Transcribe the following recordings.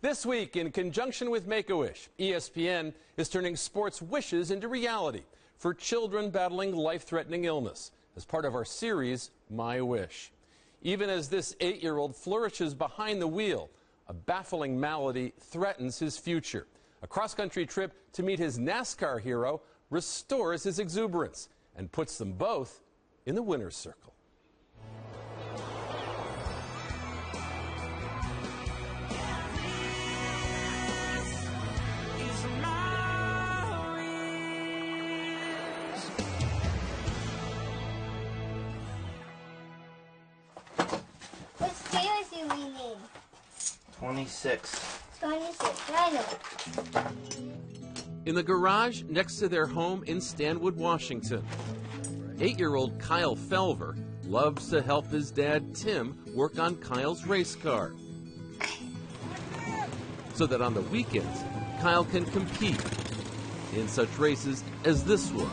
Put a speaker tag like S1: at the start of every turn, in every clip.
S1: This week, in conjunction with Make-A-Wish, ESPN is turning sports wishes into reality for children battling life-threatening illness as part of our series, My Wish. Even as this 8-year-old flourishes behind the wheel, a baffling malady threatens his future. A cross-country trip to meet his NASCAR hero restores his exuberance and puts them both in the winner's circle.
S2: What stairs do we need?
S3: 26.
S2: 26, I know.
S1: In the garage next to their home in Stanwood, Washington, 8-year-old Kyle Felver loves to help his dad Tim work on Kyle's race car, so that on the weekends Kyle can compete in such races as this one.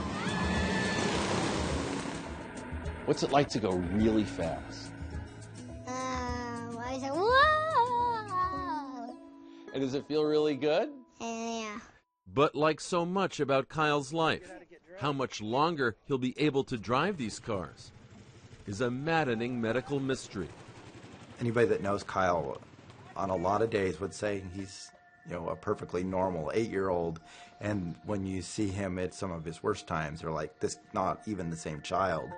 S1: What's it like to go really fast?
S2: I said, whoa!
S1: And does it feel really good?
S2: Yeah.
S1: But like so much about Kyle's life, how much longer he'll be able to drive these cars is a maddening medical mystery.
S3: Anybody that knows Kyle on a lot of days would say he's, a perfectly normal 8-year-old. And when you see him at some of his worst times, you're like, this not even the same child.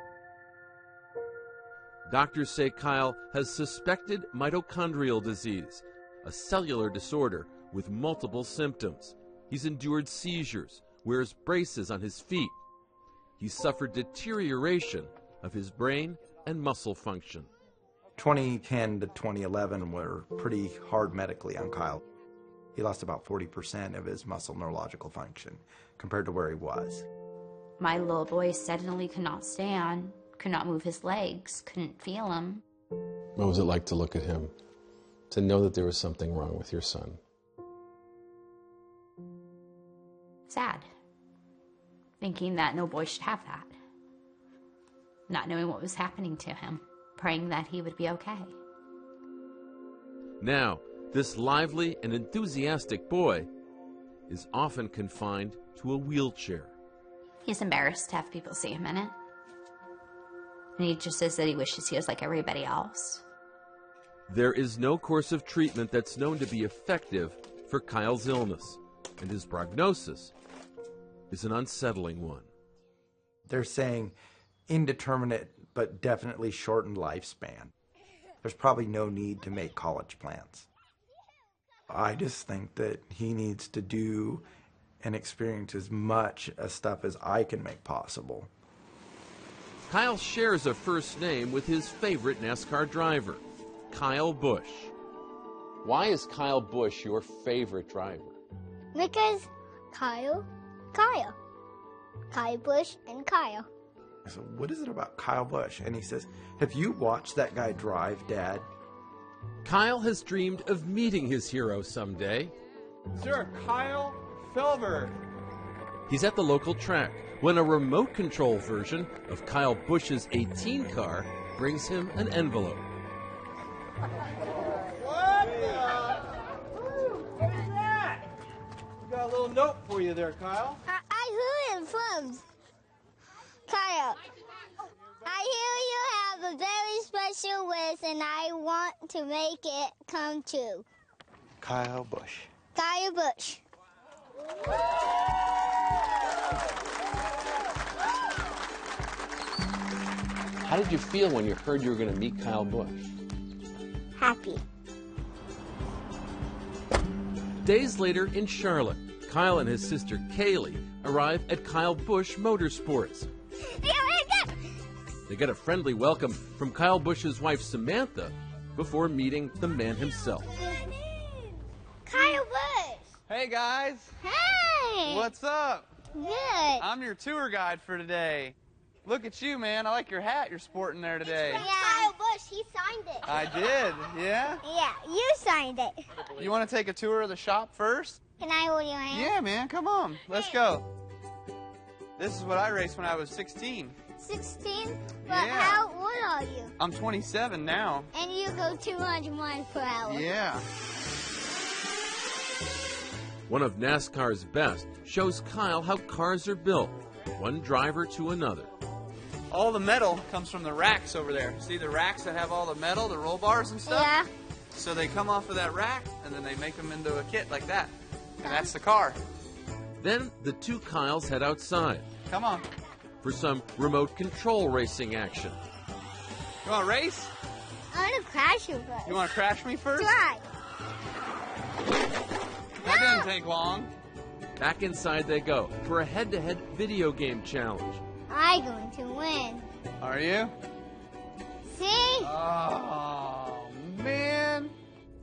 S1: Doctors say Kyle has suspected mitochondrial disease, a cellular disorder with multiple symptoms. He's endured seizures, wears braces on his feet. He's suffered deterioration of his brain and muscle function.
S3: 2010 to 2011 were pretty hard medically on Kyle. He lost about 40% of his muscle neurological function compared to where he was.
S4: My little boy suddenly could not stand, could not move his legs, couldn't feel him.
S1: What was it like to look at him, to know that there was something wrong with your son?
S4: Sad. Thinking that no boy should have that. Not knowing what was happening to him. Praying that he would be okay.
S1: Now, this lively and enthusiastic boy is often confined to a wheelchair.
S4: He's embarrassed to have people see him in it. And he just says that he wishes he was like everybody else.
S1: There is no course of treatment that's known to be effective for Kyle's illness, and his prognosis is an unsettling one.
S3: They're saying indeterminate but definitely shortened lifespan. There's probably no need to make college plans. I just think that he needs to do and experience as much stuff as I can make possible.
S1: Kyle shares a first name with his favorite NASCAR driver, Kyle Busch. Why is Kyle Busch your favorite driver?
S2: Because Kyle Busch and Kyle.
S3: I said, what is it about Kyle Busch? And he says, have you watched that guy drive, Dad?
S1: Kyle has dreamed of meeting his hero someday.
S5: Sir, Kyle Felver.
S1: He's at the local track when a remote control version of Kyle Busch's 18 car brings him an envelope.
S5: What is that? We got a little note for you there, Kyle.
S2: I heard it from Kyle. I hear you have a very special wish and I want to make it come true.
S3: Kyle Busch.
S2: Kyle Busch.
S1: How did you feel when you heard you were going to meet Kyle Busch?
S2: Happy.
S1: Days later in Charlotte, Kyle and his sister Kaylee arrive at Kyle Busch Motorsports. They get a friendly welcome from Kyle Busch's wife Samantha before meeting the man himself.
S2: Kyle Busch.
S5: Hey, guys.
S2: Hey.
S5: What's up?
S2: Good.
S5: I'm your tour guide for today. Look at you, man. I like your hat you're sporting there today.
S2: Yeah. Kyle Busch, he signed it.
S5: I did, yeah?
S2: Yeah, you signed it.
S5: You want to take a tour of the shop first?
S2: Can I hold your hand?
S5: Yeah, man. Come on. Let's go. This is what I raced when I was 16.
S2: 16? But
S5: Yeah.
S2: how old are you?
S5: I'm 27 now.
S2: And you go 200 miles per hour.
S5: Yeah.
S1: One of NASCAR's best shows Kyle how cars are built, one driver to another.
S5: All the metal comes from the racks over there. See the racks that have all the metal, the roll bars and stuff?
S2: Yeah.
S5: So they come off of that rack, and then they make them into a kit like that. And that's the car.
S1: Then the two Kyles head outside
S5: Come on.
S1: for some remote control racing action.
S5: You want to race?
S2: I want to crash you first.
S5: You want to crash me first?
S2: Try.
S5: That didn't take long.
S1: Back inside they go for a head-to-head video game challenge.
S2: I'm going to win.
S5: Are you?
S2: See?
S5: Oh, man.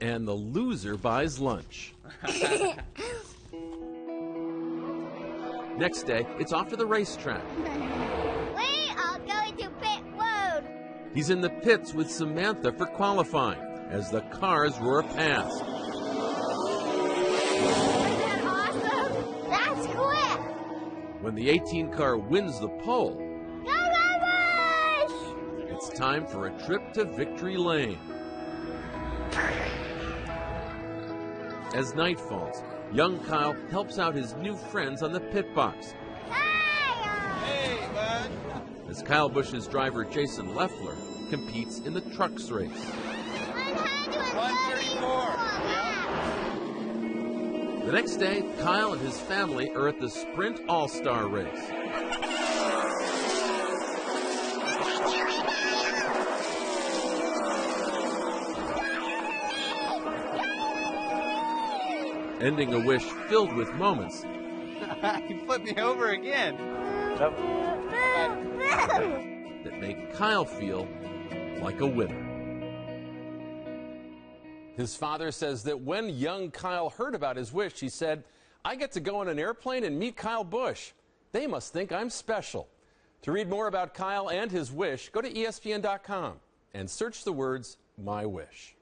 S1: And the loser buys lunch. Next day, it's off to the racetrack.
S2: We are going to pit road.
S1: He's in the pits with Samantha for qualifying as the cars roar past.
S2: Isn't that awesome? That's quick.
S1: When the 18 car wins the pole,
S2: Go, go, Busch!
S1: it's time for a trip to Victory Lane. As night falls, young Kyle helps out his new friends on the pit box.
S5: Hey, bud.
S1: As Kyle Busch's driver Jason Leffler competes in the trucks race.
S2: 134.
S1: The next day, Kyle and his family are at the Sprint All-Star Race. Ending a wish filled with moments
S5: You flipped me over again.
S1: that make Kyle feel like a winner. His father says that when young Kyle heard about his wish, he said, "I get to go on an airplane and meet Kyle Busch. They must think I'm special." To read more about Kyle and his wish, go to ESPN.com and search the words "My Wish."